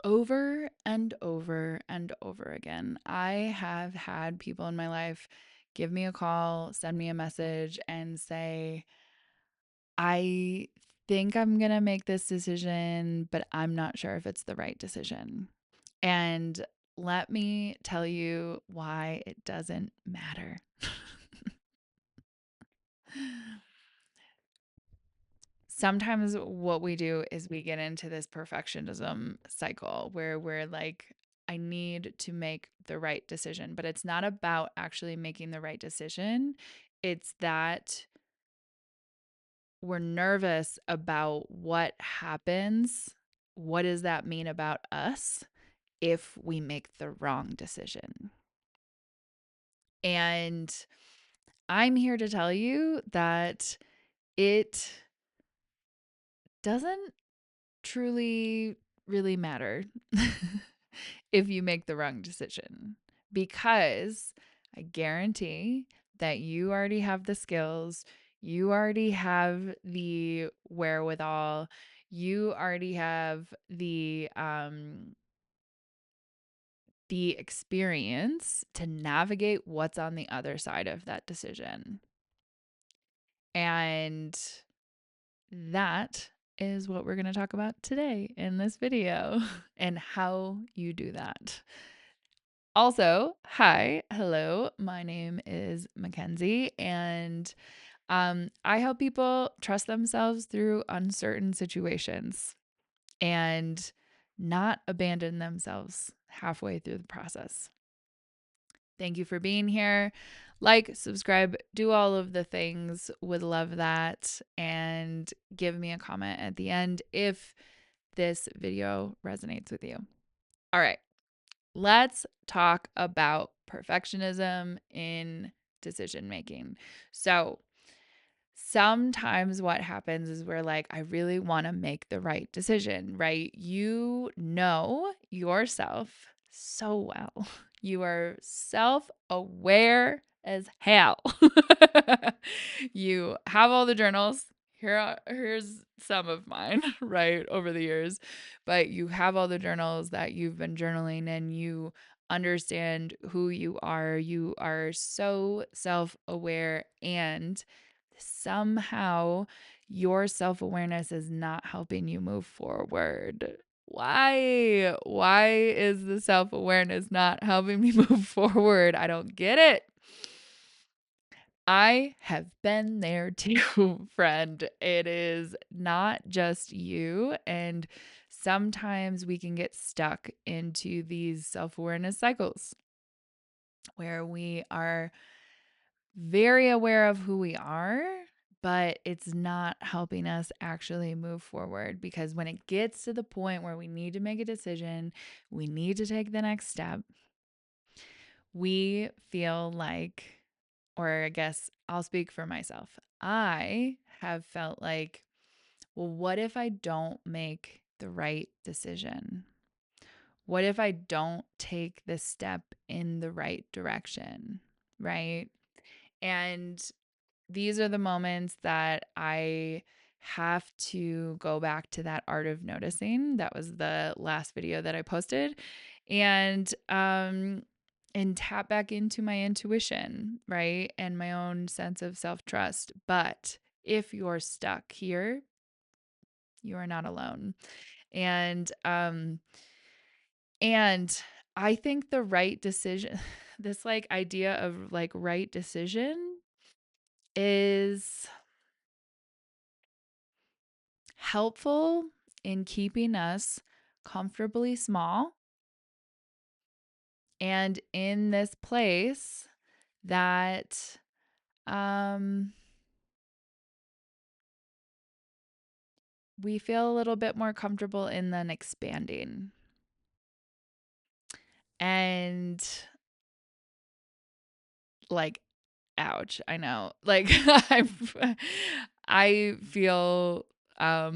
Over and over and over again, I have had people in my life give me a call, send me a message, and say, I think I'm going to make this decision, but I'm not sure if it's the right decision. And let me tell you why it doesn't matter. Sometimes what we do is we get into this perfectionism cycle where we're like, I need to make the right decision, but it's not about actually making the right decision. It's that we're nervous about what happens. What does that mean about us if we make the wrong decision? And I'm here to tell you that it doesn't truly really matter if you make the wrong decision, because I guarantee that you already have the skills, you already have the wherewithal, you already have the experience to navigate what's on the other side of that decision. And that is what we're going to talk about today in this video and how you do that. Also, hi, hello, my name is Mackenzie, and I help people trust themselves through uncertain situations and not abandon themselves halfway through the process. Thank you for being here. Like, subscribe, do all of the things. Would love that. And give me a comment at the end if this video resonates with you. All right, let's talk about perfectionism in decision making. So, sometimes what happens is we're like, I really want to make the right decision, right? You know yourself so well. You are self aware as hell. You have all the journals. Here's some of mine, right, over the years. But you have all the journals that you've been journaling, and you understand who you are. You are so self aware, and somehow your self awareness is not helping you move forward. Why? Why is the self awareness not helping me move forward? I don't get it. I have been there too, friend. It is not just you. And sometimes we can get stuck into these self awareness cycles where we are very aware of who we are, but it's not helping us actually move forward, because when it gets to the point where we need to make a decision, we need to take the next step, we feel like, or I guess I'll speak for myself, I have felt like, well, what if I don't make the right decision? What if I don't take the step in the right direction? Right. And these are the moments that I have to go back to that art of noticing. That was the last video that I posted. And tap back into my intuition, right? And my own sense of self-trust. But if you're stuck here, you are not alone. And and I think the right decision, this like idea of like right decision, is helpful in keeping us comfortably small and in this place that um, we feel a little bit more comfortable in than expanding. And like, ouch, I know. Like, I feel a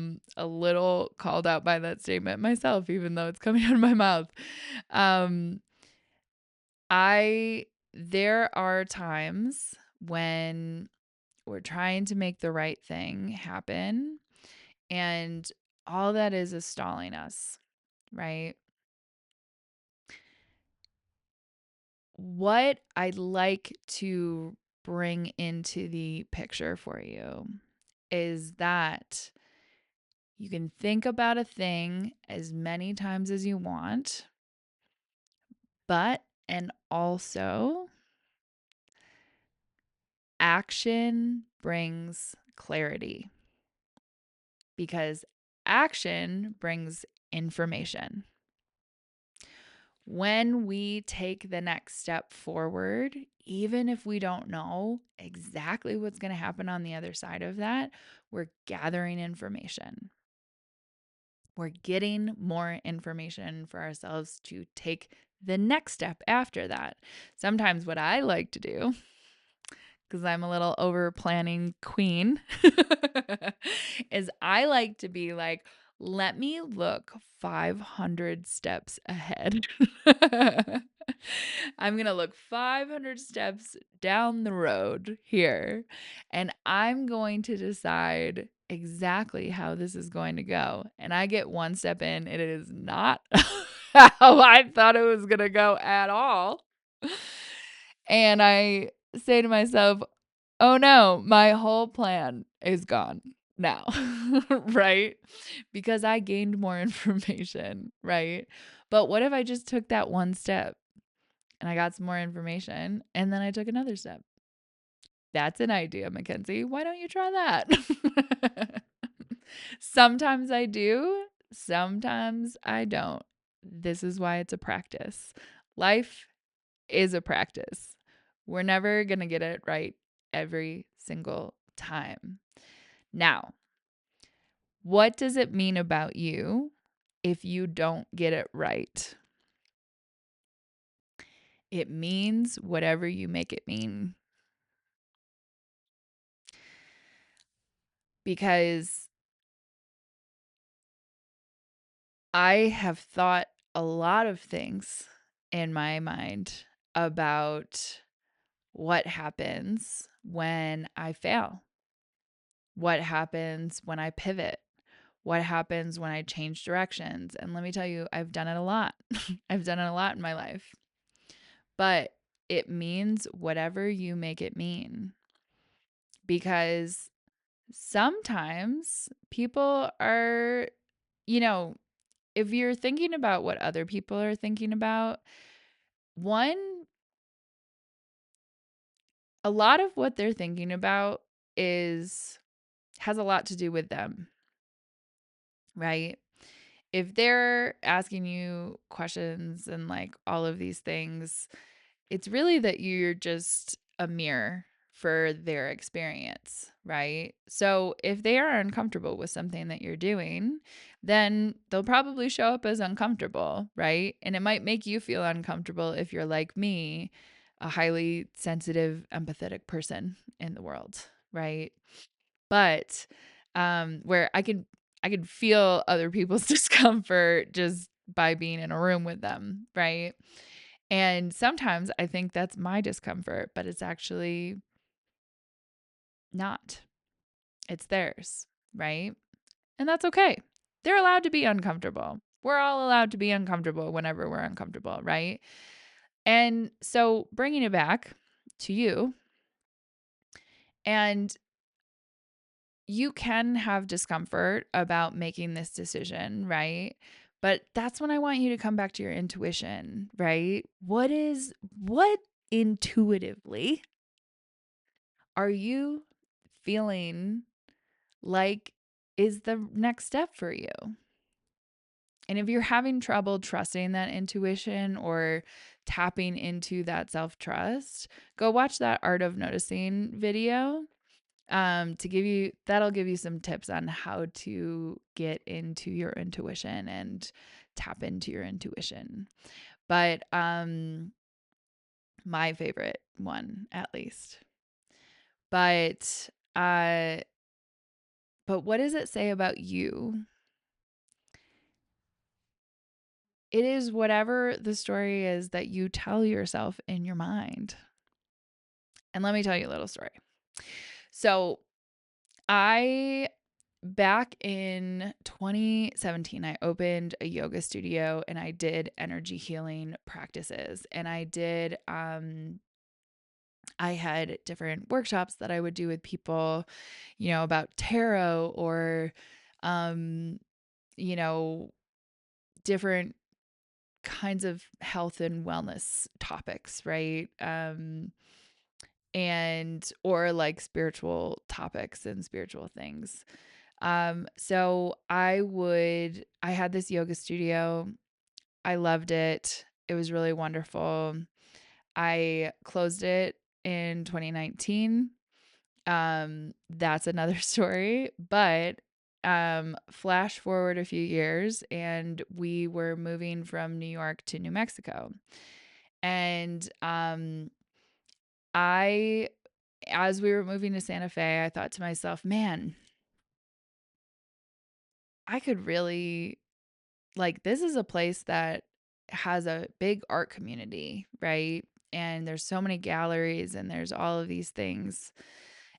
little called out by that statement myself, even though it's coming out of my mouth. Um, I There are times when we're trying to make the right thing happen, and all that is stalling us, right? what I'd like to bring into the picture for you is that you can think about a thing as many times as you want, and also action brings clarity because action brings information. When we take the next step forward, even if we don't know exactly what's going to happen on the other side of that, we're gathering information. We're getting more information for ourselves to take the next step after that. Sometimes, what I like to do, because I'm a little over planning queen, is I like to be like, let me look 500 steps ahead. I'm going to look 500 steps down the road here, and I'm going to decide exactly how this is going to go. And I get one step in, it is not how I thought it was going to go at all. And I say to myself, oh no, my whole plan is gone now, right? Because I gained more information, right? But what if I just took that one step and I got some more information and then I took another step? That's an idea, Mackenzie. Why don't you try that? Sometimes I do, sometimes I don't. This is why it's a practice. Life is a practice. We're never going to get it right every single time. Now, what does it mean about you if you don't get it right? It means whatever you make it mean. Because I have thought a lot of things in my mind about what happens when I fail, what happens when I pivot, what happens when I change directions. And let me tell you, I've done it a lot. I've done it a lot in my life. But it means whatever you make it mean. Because sometimes people are, you know, if you're thinking about what other people are thinking about, one, a lot of what they're thinking about has a lot to do with them, right? If they're asking you questions and like all of these things, it's really that you're just a mirror for their experience, right? So if they are uncomfortable with something that you're doing, then they'll probably show up as uncomfortable, right? And it might make you feel uncomfortable if you're like me, a highly sensitive, empathetic person in the world, right? But where I could feel other people's discomfort just by being in a room with them, right? And sometimes I think that's my discomfort, but it's actually not. It's theirs, right? And that's okay. They're allowed to be uncomfortable. We're all allowed to be uncomfortable whenever we're uncomfortable, right? And so bringing it back to you, and you can have discomfort about making this decision, right? But that's when I want you to come back to your intuition, right? What intuitively are you feeling like is the next step for you? And if you're having trouble trusting that intuition or tapping into that self trust, go watch that Art of Noticing video to give you that'll give you some tips on how to get into your intuition and tap into your intuition. But my favorite one at least. But uh but what does it say about you? It is whatever the story is that you tell yourself in your mind. And let me tell you a little story. So, I back in 2017, I opened a yoga studio and I did energy healing practices. And I had different workshops that I would do with people, about tarot or, um, you know, different kinds of health and wellness topics, right? And or like spiritual topics and spiritual things. I had this yoga studio. I loved it. It was really wonderful. I closed it in 2019. That's another story, but flash forward a few years and we were moving from New York to New Mexico. And I as we were moving to Santa Fe, I thought to myself, "Man, I could really like this is a place that has a big art community, right? And there's so many galleries and there's all of these things."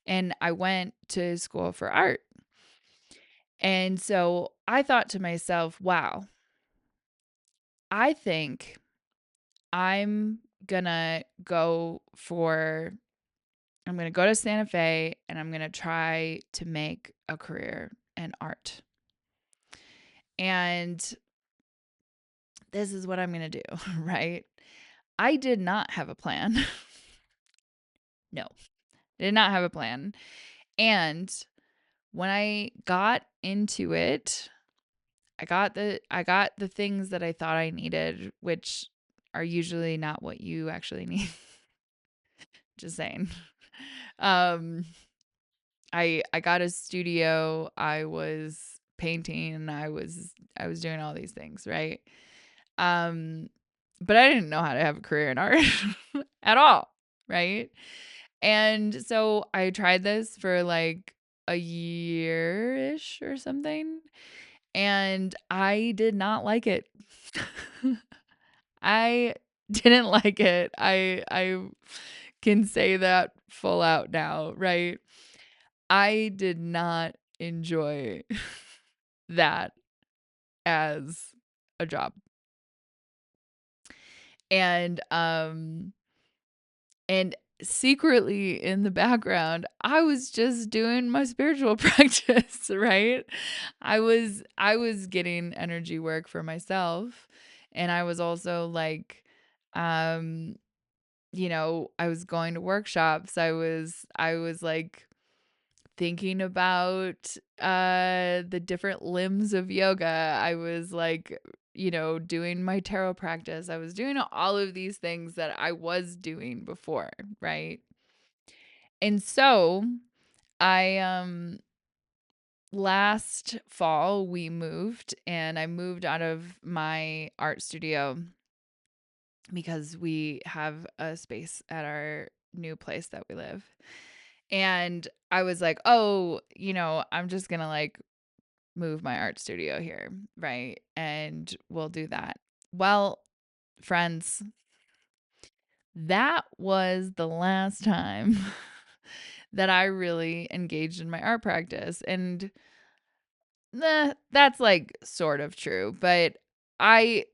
And I went to school for art. And so I thought to myself, wow, I think I'm gonna go for, I'm gonna go to Santa Fe and I'm gonna try to make a career in art. And this is what I'm gonna do, right? I did not have a plan. No, I did not have a plan. And when I got into it, I got the things that I thought I needed, which are usually not what you actually need. Just saying. Um I got a studio, I was painting, and I was doing all these things, right? Um but I didn't know how to have a career in art at all, right? And so I tried this for like a year-ish or something, and I did not like it. I didn't like it. I can say that full out now, right? I did not enjoy that as a job. And and secretly in the background, I was just doing my spiritual practice, right? I was getting energy work for myself, and I was also like um I was going to workshops. I was like thinking about the different limbs of yoga. I was like, doing my tarot practice. I was doing all of these things that I was doing before, right? And so I last fall we moved and I moved out of my art studio because we have a space at our new place that we live. And I was like, "Oh, I'm just going to like move my art studio here, right? And we'll do that." Well, friends, that was the last time that I really engaged in my art practice. And that's like sort of true, but I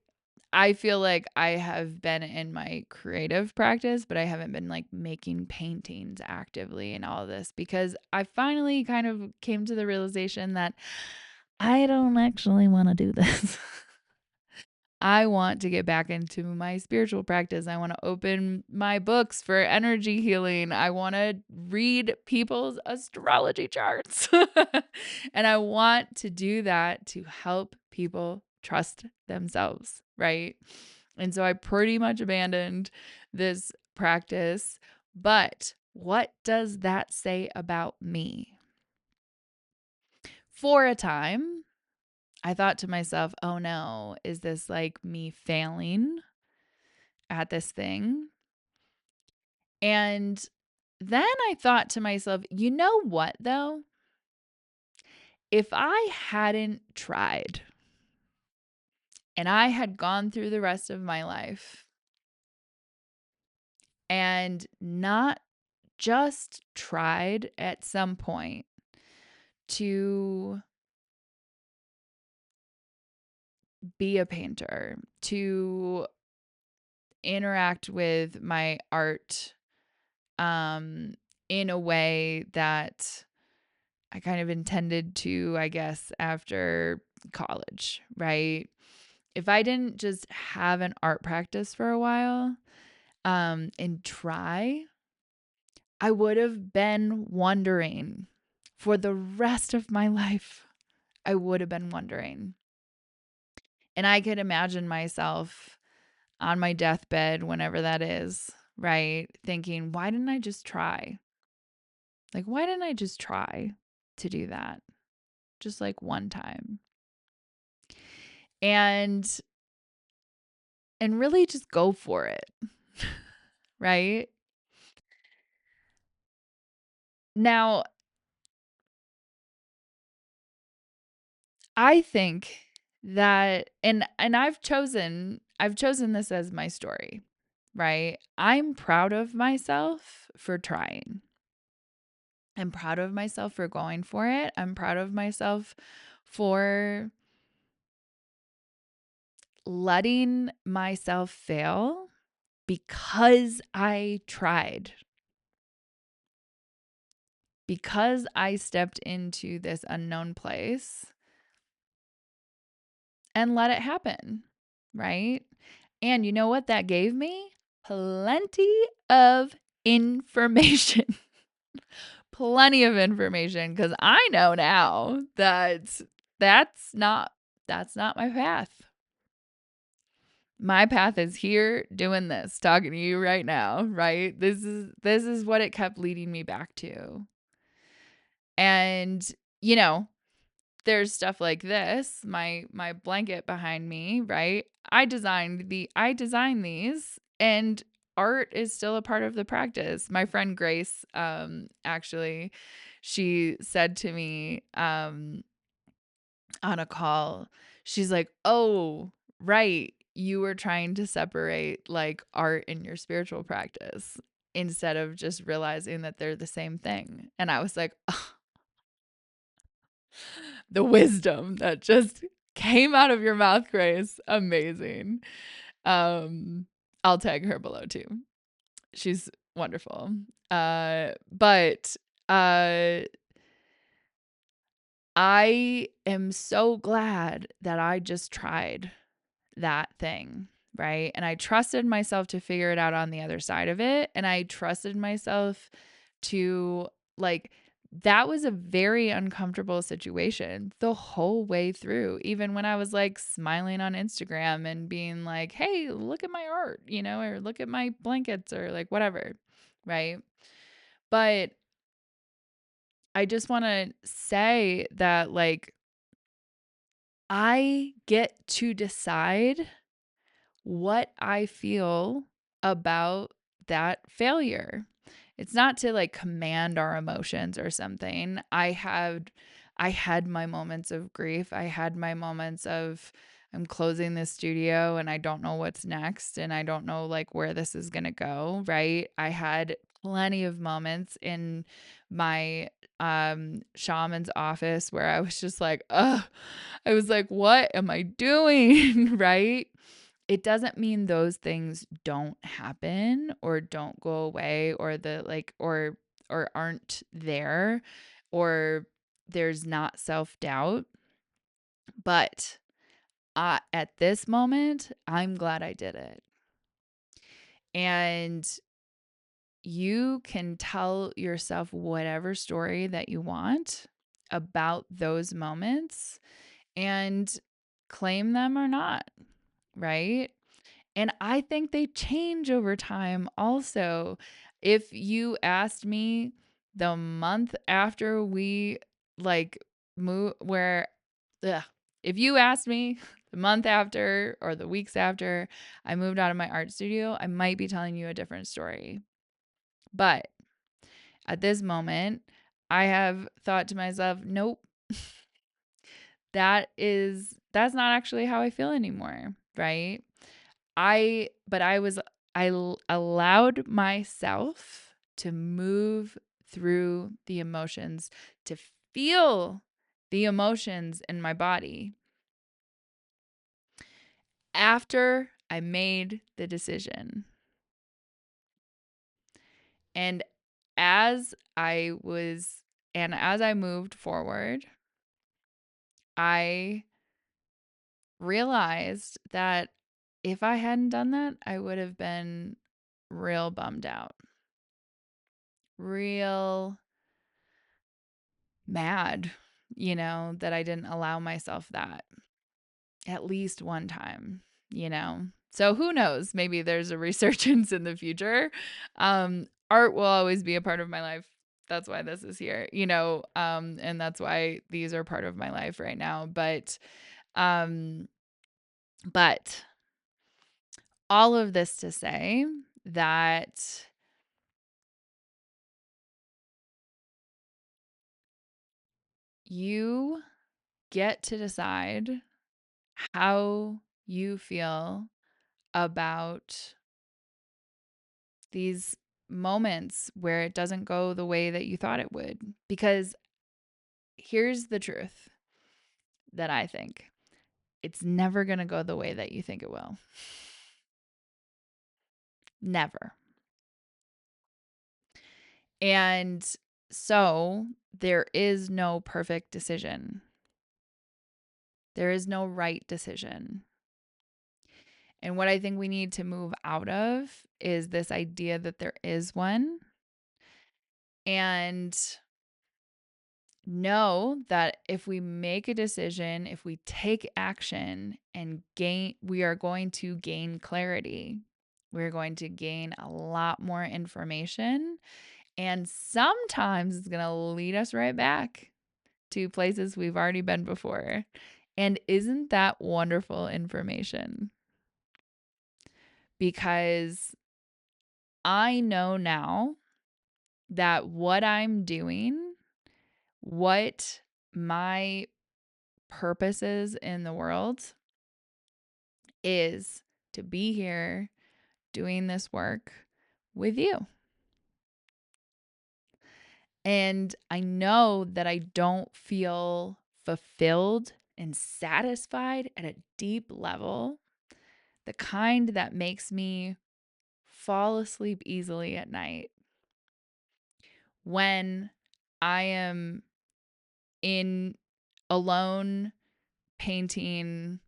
I feel like I have been in my creative practice, but I haven't been like making paintings actively and all of this because I finally kind of came to the realization that I don't actually want to do this. I want to get back into my spiritual practice. I want to open my books for energy healing. I want to read people's astrology charts. And I want to do that to help people trust themselves, right? And so I pretty much abandoned this practice. But what does that say about me? For a time, I thought to myself, oh no, is this like me failing at this thing? And then I thought to myself, you know what though? If I hadn't tried and I had gone through the rest of my life and not just tried at some point to be a painter, to interact with my art in a way that I kind of intended to, I guess, after college, right? If I didn't just have an art practice for a while and try, I would have been wondering for the rest of my life. I would have been wondering. And I could imagine myself on my deathbed, whenever that is, right? Thinking, why didn't I just try? Like, why didn't I just try to do that? Just like one time. And really just go for it. Right? Now, I think that and I've chosen this as my story, right? I'm proud of myself for trying. I'm proud of myself for going for it. I'm proud of myself for letting myself fail because I tried. Because I stepped into this unknown place and let it happen, right? And you know what that gave me? Plenty of information. Plenty of information because I know now that that's not that's not my path. My path is here doing this, talking to you right now, right? This is what it kept leading me back to. And you know, there's stuff like this, my blanket behind me, right? I designed these, and art is still a part of the practice. My friend Grace actually, she said to me on a call, she's like, "Oh, right, you were trying to separate like art and your spiritual practice instead of just realizing that they're the same thing." And I was like, the wisdom that just came out of your mouth, Grace. Amazing. Um, I'll tag her below too. She's wonderful. But I am so glad that I just tried that thing, right? And I trusted myself to figure it out on the other side of it. And I trusted myself to, like, that was a very uncomfortable situation the whole way through. Even when I was like smiling on Instagram and being like, hey, look at my art, or look at my blankets or like whatever, right? But I just want to say that, like, I get to decide what I feel about that failure. It's not to like command our emotions or something. I had my moments of grief. I had my moments of, I'm closing this studio and I don't know what's next and I don't know like where this is going to go, right? I had plenty of moments in my shaman's office where I was just like, ugh. I was like, what am I doing? Right? It doesn't mean those things don't happen or don't go away or the like or aren't there or there's not self-doubt. But at this moment, I'm glad I did it. And you can tell yourself whatever story that you want about those moments and claim them or not, right? And I think they change over time also. If you asked me the month after we like move where ugh, if you asked me the month after or the weeks after I moved out of my art studio, I might be telling you a different story. But at this moment, I have thought to myself, nope, that's not actually how I feel anymore, right? I allowed myself to move through the emotions, to feel the emotions in my body after I made the decision. And as I was, and as I moved forward, I realized that if I hadn't done that, I would have been real bummed out, real mad, that I didn't allow myself that at least one time. So who knows? Maybe there's a resurgence in the future. Art will always be a part of my life. That's why this is here, and that's why these are part of my life right now. Um, but all of this to say that you get to decide how you feel about these moments where it doesn't go the way that you thought it would. Because here's the truth that I think it's never going to go the way that you think it will. Never. And so there is no perfect decision, there is no right decision. And what I think we need to move out of is this idea that there is one, and know that if we make a decision, if we take action and we are going to gain clarity. We're going to gain a lot more information, and sometimes it's going to lead us right back to places we've already been before. And isn't that wonderful information? Because I know now that what I'm doing, what my purpose is in the world is to be here doing this work with you. And I know that I don't feel fulfilled and satisfied at a deep level, the kind that makes me fall asleep easily at night, when I am in alone painting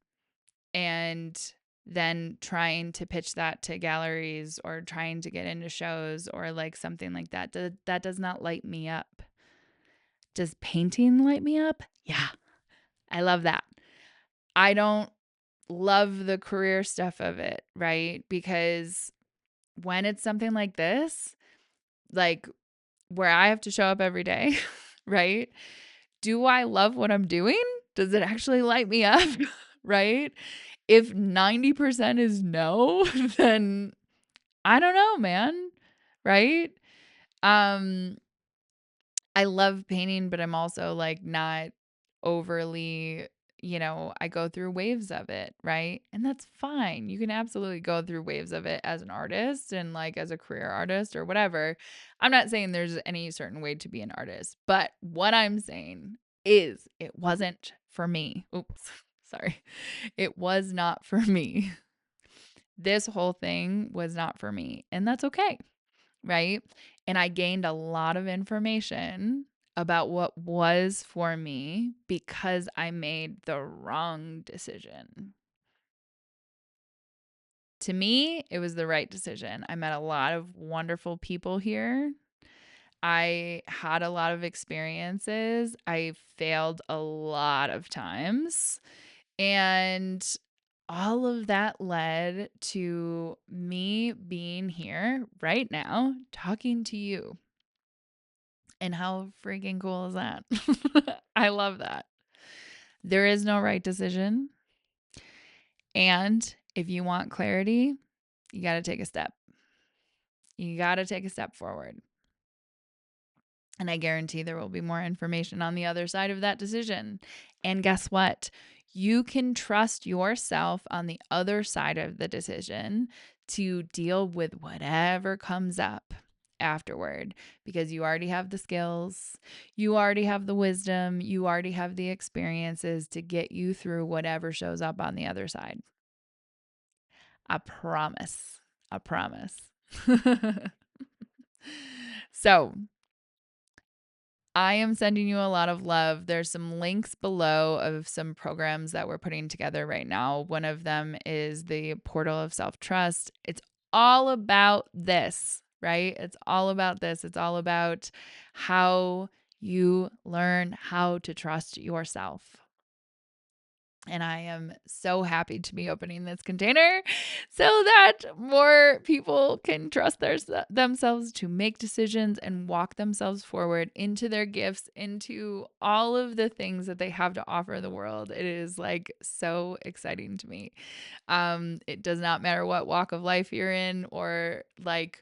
and then trying to pitch that to galleries or trying to get into shows or like something like that. That does not light me up. Does painting light me up? Yeah, I love that. I don't love the career stuff of it, right? Because when it's something like this, like where I have to show up every day, right? Do I love what I'm doing? Does it actually light me up? Right? If 90% is no, then I don't know, man. Right? Um, I love painting, but I'm also like not overly, I go through waves of it, right? And that's fine. You can absolutely go through waves of it as an artist and like as a career artist or whatever. I'm not saying there's any certain way to be an artist, but what I'm saying is it wasn't for me. Oops, sorry. It was not for me. This whole thing was not for me, and that's okay. Right? And I gained a lot of information about what was for me because I made the wrong decision. To me, it was the right decision. I met a lot of wonderful people here. I had a lot of experiences. I failed a lot of times. And all of that led to me being here right now talking to you. And how freaking cool is that? I love that. There is no right decision. And if you want clarity, you got to take a step. You got to take a step forward. And I guarantee there will be more information on the other side of that decision. And guess what? You can trust yourself on the other side of the decision to deal with whatever comes up. afterward, because you already have the skills, you already have the wisdom, you already have the experiences to get you through whatever shows up on the other side. I promise. I promise. So, I am sending you a lot of love. There's some links below of some programs that we're putting together right now. One of them is the Portal of Self-Trust. It's all about this, right? It's all about this. It's all about how you learn how to trust yourself. And I am so happy to be opening this container so that more people can trust themselves to make decisions and walk themselves forward into their gifts, into all of the things that they have to offer the world. It is like so exciting to me. It does not matter what walk of life you're in, or like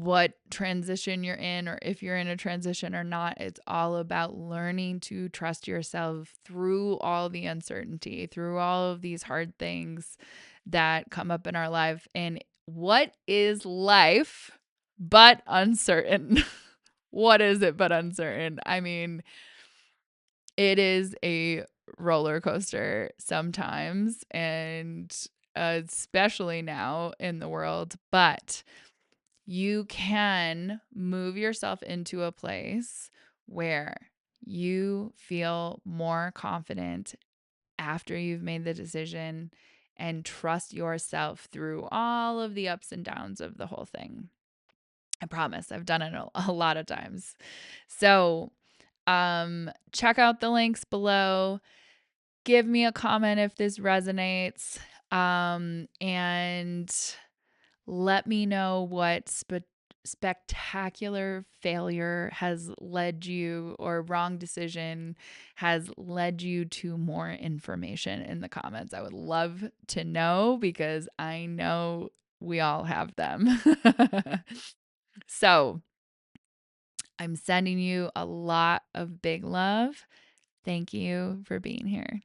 what transition you're in, or if you're in a transition or not. It's all about learning to trust yourself through all the uncertainty, through all of these hard things that come up in our life. And what is life but uncertain? What is it but uncertain? I mean, it is a roller coaster sometimes, and especially now in the world, but you can move yourself into a place where you feel more confident after you've made the decision, and trust yourself through all of the ups and downs of the whole thing. I promise, I've done it a lot of times. So, check out the links below. Give me a comment if this resonates. And let me know what spectacular failure has led you, or wrong decision has led you to more information in the comments. I would love to know, because I know we all have them. So, I'm sending you a lot of big love. Thank you for being here.